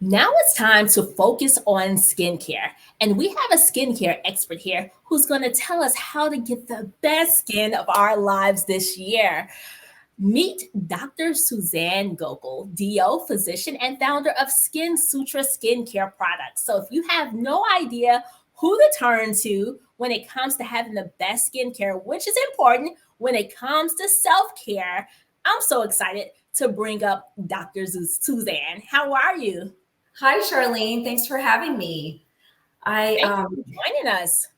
Now it's time to focus on skincare. And we have a skincare expert here who's going to tell us how to get the best skin of our lives this year. Meet Dr. Suzanne Gokel, DO, physician and founder of Skin Sutra Skincare Products. So if you have no idea who to turn to when it comes to having the best skincare, which is important when it comes to self-care, I'm so excited to bring up Dr. Suzanne. How are you? Hi, Charlene. Thanks for having me. I Thank you for joining us.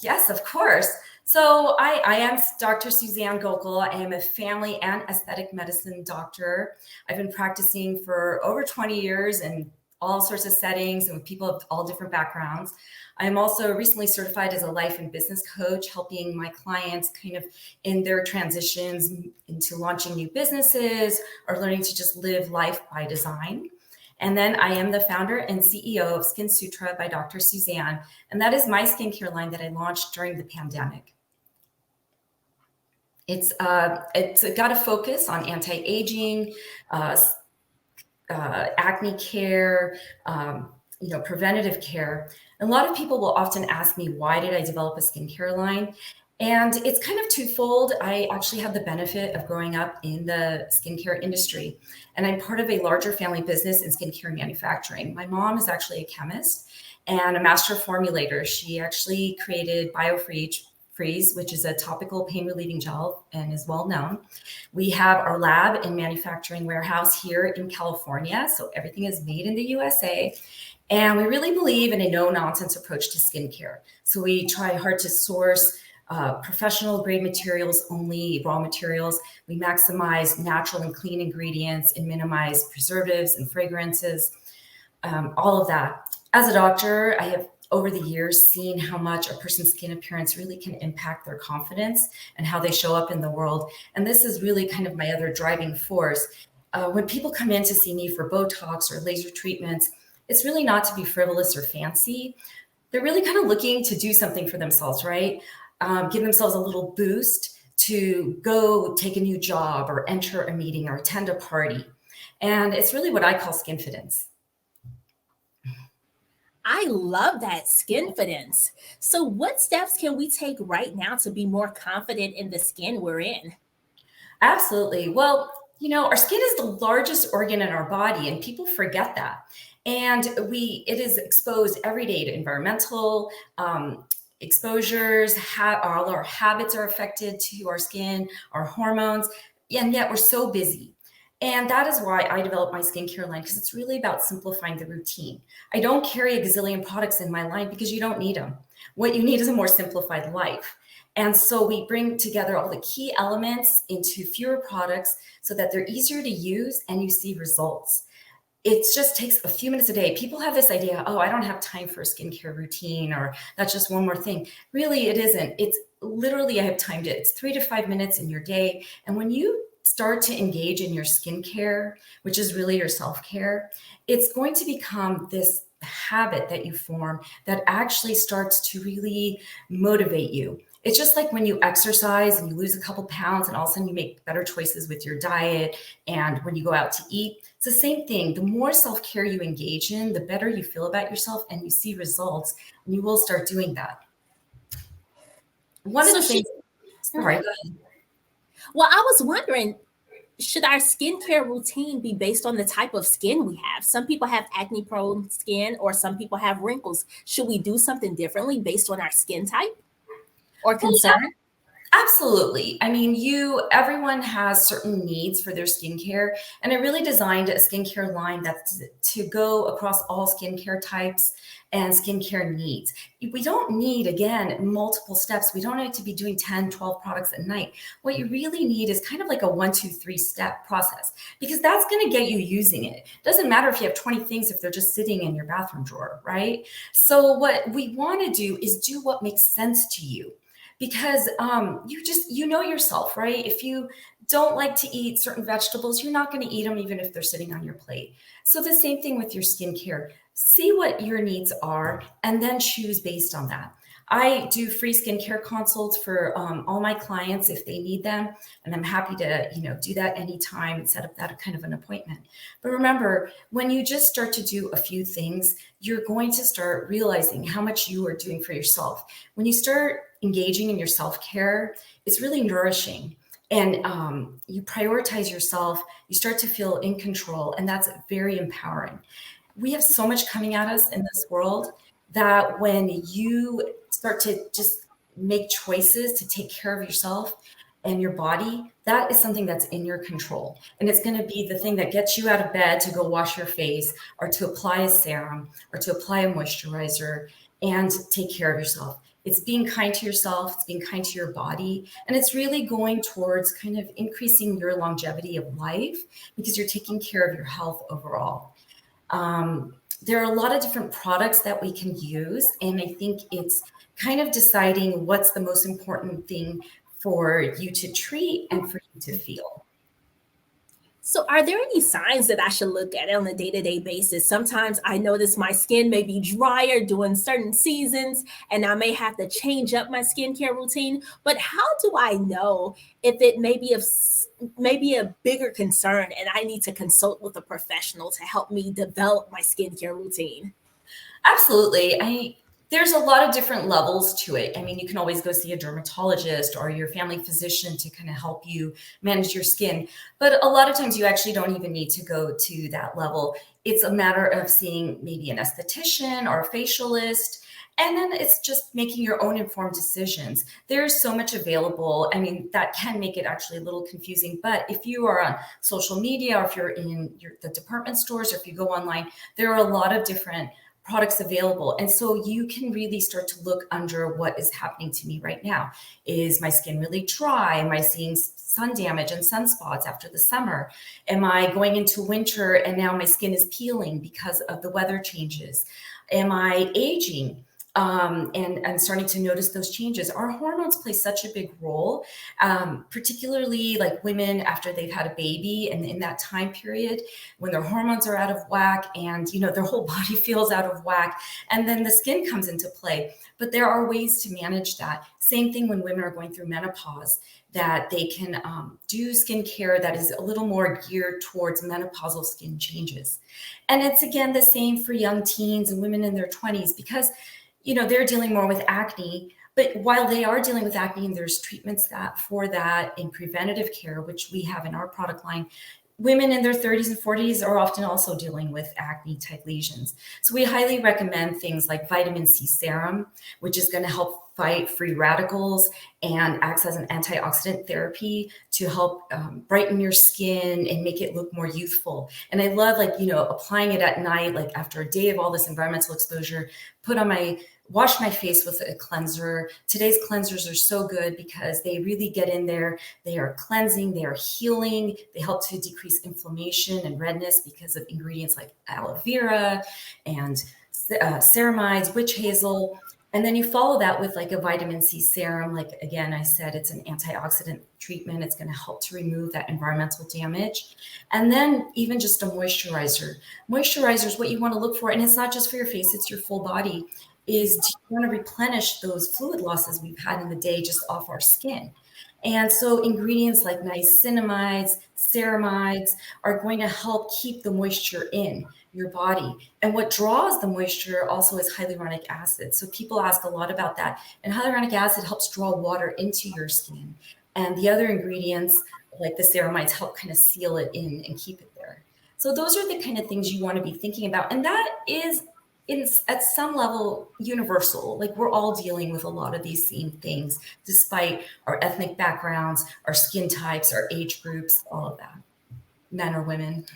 yes, of course. So I am Dr. Suzanne Gokel. I am a family and aesthetic medicine doctor. I've been practicing for over 20 years in all sorts of settings and with people of all different backgrounds. I am also recently certified as a life and business coach, helping my clients kind of in their transitions into launching new businesses or learning to just live life by design. And then I am the founder and CEO of Skin Sutra by Dr. Suzanne. And that is my skincare line that I launched during the pandemic. It's got a focus on anti-aging, uh, acne care, preventative care. A lot of people will often ask me, why did I develop a skincare line? And it's kind of twofold. I actually have the benefit of growing up in the skincare industry, and I'm part of a larger family business in skincare manufacturing. My mom is actually a chemist and a master formulator. She actually created Freeze, which is a topical pain relieving gel and is well known. We have our lab and manufacturing warehouse here in California, so everything is made in the USA. And we really believe in a no nonsense approach to skincare. So we try hard to source professional grade materials, only raw materials. We maximize natural and clean ingredients and minimize preservatives and fragrances, all of that. As a doctor, I have over the years seen how much a person's skin appearance really can impact their confidence and how they show up in the world. And this is really kind of my other driving force. When people come in to see me for Botox or laser treatments, it's really not to be frivolous or fancy. They're really kind of looking to do something for themselves, right? Give themselves a little boost to go take a new job or enter a meeting or attend a party. And it's really what I call skinfidence. I love that skinfidence. So, what steps can we take right now to be more confident in the skin we're in? Absolutely. Well, our skin is the largest organ in our body, and people forget that. And it is exposed every day to environmental exposures. All our habits are affected to our skin, our hormones, and yet we're so busy. And that is why I developed my skincare line, because it's really about simplifying the routine. I don't carry a gazillion products in my line because you don't need them. What you need is a more simplified life. And so we bring together all the key elements into fewer products so that they're easier to use and you see results. It just takes a few minutes a day. People have this idea, oh, I don't have time for a skincare routine, or that's just one more thing. Really, it isn't. It's literally, I have timed it. It's 3 to 5 minutes in your day. And when you start to engage in your skincare, which is really your self-care, it's going to become this habit that you form that actually starts to really motivate you. It's just like when you exercise and you lose a couple pounds and all of a sudden you make better choices with your diet and when you go out to eat. It's the same thing. The more self-care you engage in, the better you feel about yourself and you see results, and you will start doing that. One of So, the should, things, sorry, Mhm. go ahead. Well, I was wondering, should our skincare routine be based on the type of skin we have? Some people have acne prone skin, or some people have wrinkles. Should we do something differently based on our skin type or Well, concern? absolutely. I mean, everyone has certain needs for their skincare, and I really designed a skincare line that's to go across all skincare types and skincare needs. We don't need, again, multiple steps. We don't need to be doing 10, 12 products at night. What you really need is kind of like a 1, 2, 3 step process, because that's going to get you using it. Doesn't matter if you have 20 things if they're just sitting in your bathroom drawer, right? So what we want to do is do what makes sense to you, because you know yourself, right? If you don't like to eat certain vegetables, you're not going to eat them even if they're sitting on your plate. So the same thing with your skincare. See what your needs are and then choose based on that. I do free skincare consults for all my clients if they need them, and I'm happy to, do that anytime and set up that kind of an appointment. But remember, when you just start to do a few things, you're going to start realizing how much you are doing for yourself. When you start engaging in your self-care, it's really nourishing. And you prioritize yourself, you start to feel in control, and that's very empowering. We have so much coming at us in this world that when you start to just make choices to take care of yourself and your body, that is something that's in your control. And it's going to be the thing that gets you out of bed to go wash your face or to apply a serum or to apply a moisturizer and take care of yourself. It's being kind to yourself, it's being kind to your body, and it's really going towards kind of increasing your longevity of life because you're taking care of your health overall. There are a lot of different products that we can use, and I think it's kind of deciding what's the most important thing for you to treat and for you to feel. So, are there any signs that I should look at on a day to day basis? Sometimes I notice my skin may be drier during certain seasons, and I may have to change up my skincare routine. But how do I know if it may be maybe a bigger concern and I need to consult with a professional to help me develop my skincare routine? Absolutely. There's a lot of different levels to it. I mean, you can always go see a dermatologist or your family physician to kind of help you manage your skin. But a lot of times you actually don't even need to go to that level. It's a matter of seeing maybe an esthetician or a facialist. And then it's just making your own informed decisions. There's so much available. I mean, that can make it actually a little confusing. But if you are on social media or if you're in the department stores or if you go online, there are a lot of different products available. And so you can really start to look under what is happening to me right now. Is my skin really dry? Am I seeing sun damage and sunspots after the summer? Am I going into winter and now my skin is peeling because of the weather changes? Am I aging? And I'm starting to notice those changes. Our hormones play such a big role, particularly like women after they've had a baby and in that time period when their hormones are out of whack and their whole body feels out of whack, and then the skin comes into play. But there are ways to manage that. Same thing when women are going through menopause, that they can do skincare that is a little more geared towards menopausal skin changes. And it's again the same for young teens and women in their 20s because they're dealing more with acne. But while they are dealing with acne and there's treatments for that in preventative care, which we have in our product line, women in their 30s and 40s are often also dealing with acne type lesions. So we highly recommend things like vitamin C serum, which is going to help fight free radicals and acts as an antioxidant therapy to help brighten your skin and make it look more youthful. And I love applying it at night, like after a day of all this environmental exposure, wash my face with a cleanser. Today's cleansers are so good because they really get in there. They are cleansing, they are healing. They help to decrease inflammation and redness because of ingredients like aloe vera and ceramides, witch hazel. And then you follow that with like a vitamin C serum. Like, again, I said, it's an antioxidant treatment. It's going to help to remove that environmental damage. And then even just a moisturizer. Moisturizer is what you want to look for. And it's not just for your face, it's your full body. Is do you want to replenish those fluid losses we've had in the day just off our skin? And so ingredients like niacinamides, ceramides are going to help keep the moisture in your body. And what draws the moisture also is hyaluronic acid. So people ask a lot about that. And hyaluronic acid helps draw water into your skin. And the other ingredients like the ceramides help kind of seal it in and keep it there. So those are the kind of things you want to be thinking about. And that is at some level universal. Like we're all dealing with a lot of these same things, despite our ethnic backgrounds, our skin types, our age groups, all of that, men or women.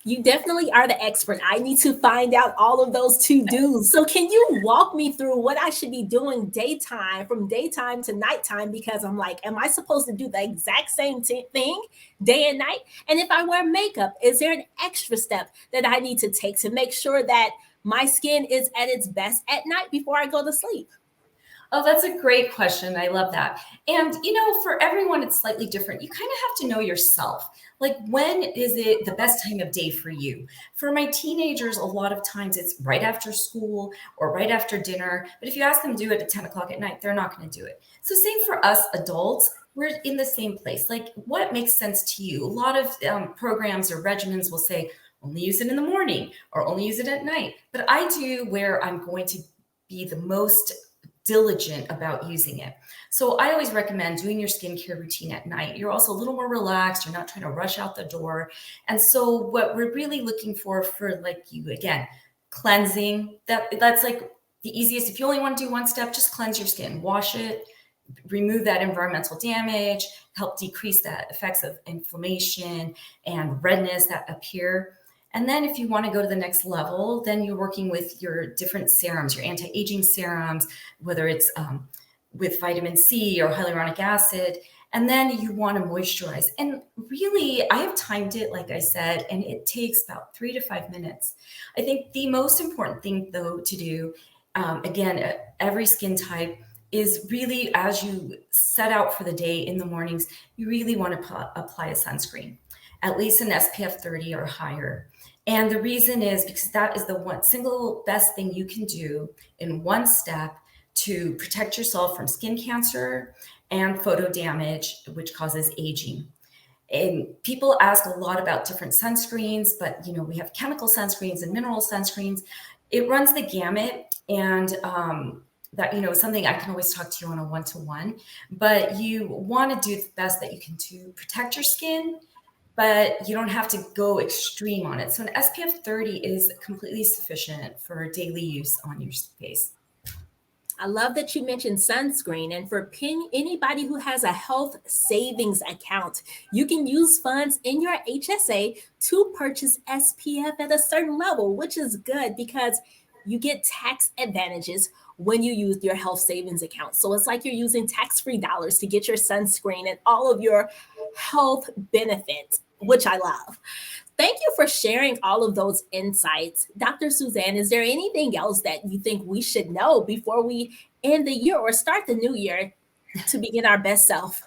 You definitely are the expert. I need to find out all of those to-dos. So can you walk me through what I should be doing from daytime to nighttime? Because I'm like, am I supposed to do the exact same thing day and night? And if I wear makeup, is there an extra step that I need to take to make sure that my skin is at its best at night before I go to sleep? Oh, that's a great question. I love that. And, for everyone, it's slightly different. You kind of have to know yourself. Like, when is it the best time of day for you? For my teenagers, a lot of times it's right after school or right after dinner. But if you ask them to do it at 10 o'clock at night, they're not going to do it. So same for us adults. We're in the same place. Like, what makes sense to you? A lot of programs or regimens will say only use it in the morning or only use it at night. But I do where I'm going to be the most diligent about using it. So I always recommend doing your skincare routine at night. You're also a little more relaxed. You're not trying to rush out the door. And so what we're really looking for like you, again, cleansing, that's like the easiest. If you only want to do one step, just cleanse your skin, wash it, remove that environmental damage, help decrease the effects of inflammation and redness that appear. And then if you want to go to the next level, then you're working with your different serums, your anti-aging serums, whether it's with vitamin C or hyaluronic acid. And then you want to moisturize. And really, I have timed it, like I said, and it takes about 3 to 5 minutes. I think the most important thing, though, to do, again, every skin type, is really, as you set out for the day in the mornings, you really want to apply a sunscreen, at least an SPF 30 or higher. And the reason is because that is the one single best thing you can do in one step to protect yourself from skin cancer and photo damage, which causes aging. And people ask a lot about different sunscreens, but we have chemical sunscreens and mineral sunscreens. It runs the gamut, and that something I can always talk to you on a one-to-one. But you want to do the best that you can to protect your skin, but you don't have to go extreme on it. So an SPF 30 is completely sufficient for daily use on your face. I love that you mentioned sunscreen. And for anybody who has a health savings account, you can use funds in your HSA to purchase SPF at a certain level, which is good because you get tax advantages when you use your health savings account. So it's like you're using tax-free dollars to get your sunscreen and all of your health benefits, which I love. Thank you for sharing all of those insights. Dr. Suzanne, is there anything else that you think we should know before we end the year or start the new year to begin our best self?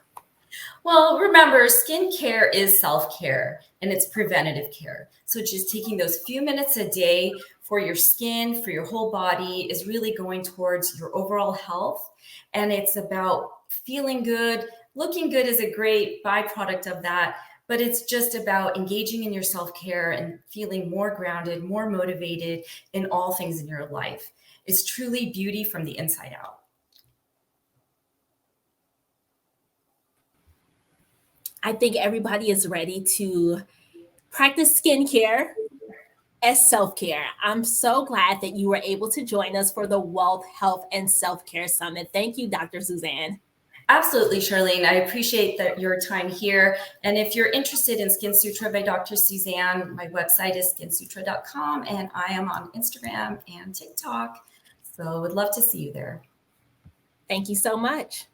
Well, remember, skincare is self-care and it's preventative care. So just taking those few minutes a day for your skin, for your whole body, is really going towards your overall health. And it's about feeling good. Looking good is a great byproduct of that, but it's just about engaging in your self-care and feeling more grounded, more motivated in all things in your life. It's truly beauty from the inside out. I think everybody is ready to practice skincare as self-care. I'm so glad that you were able to join us for the Wealth, Health, and Self-Care Summit. Thank you, Dr. Suzanne. Absolutely, Charlene. I appreciate your time here. And if you're interested in Skin Sutra by Dr. Suzanne, my website is skinsutra.com, and I am on Instagram and TikTok. So would love to see you there. Thank you so much.